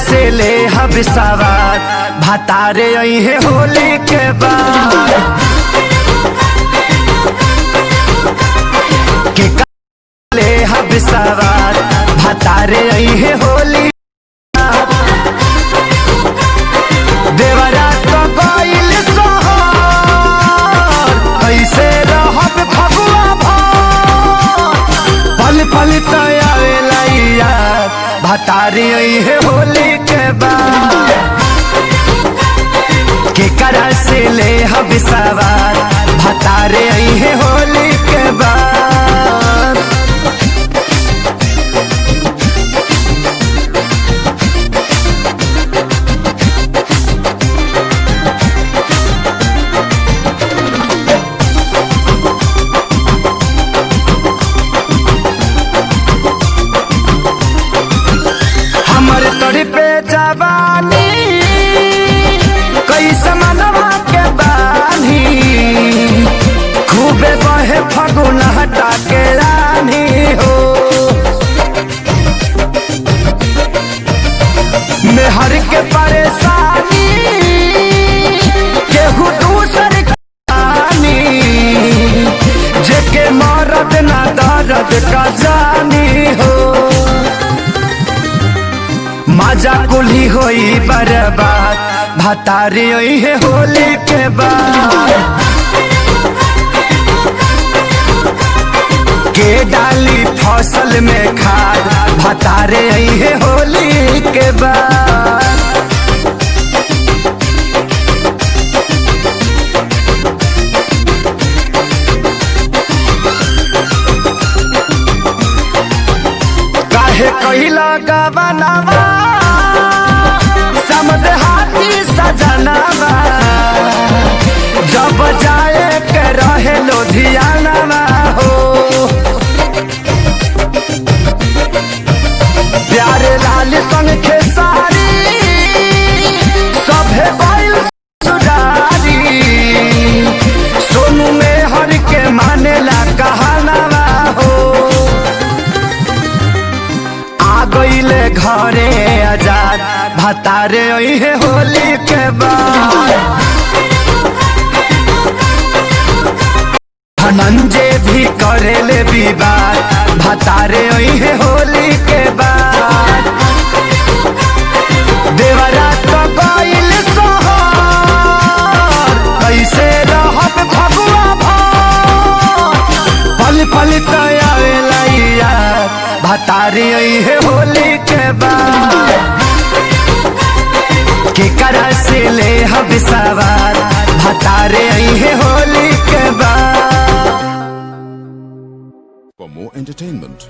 से ले हब सवार भतारे है होली के बाद के ले हब सवार भतारे है होली देवरा तो गइल सोहर कैसे रहब फगुआ भर पल पल तयावेला यार भतारी है होली के बाद के करा से ले हब सवार भतारे है होली के बाद पे जवानी कैसे मनवा के बानी खूबे बहे फगुन हटा के रानी हो मेहर के परेशानी केहू दूसर कहानी जेके मरद ना दर्द का जानी हो मजा कुली होई बर्बाद भतारी है होली के बाद के डाली फसल में खाद भतारे है होली के बाद काहे कहिला गवनावा हाथी सजनावा जब जाए के रहे लुधियाना हो प्यारे लाल संग खेसारी सभे बैल सुधारी सोनू में हर के मानेला कहनावा हो आ गईले घरे आजाद भतारे है होली के बाद धनंजय भी करेले विवाद भतारे है होली के बाद देवरा तो गइल सोहर कैसे रहब फगुआ भर पल पल तयावेला यार भतारे है होली के बाद के करा से ले हब सवार भतारे है होली के बाद। For more entertainment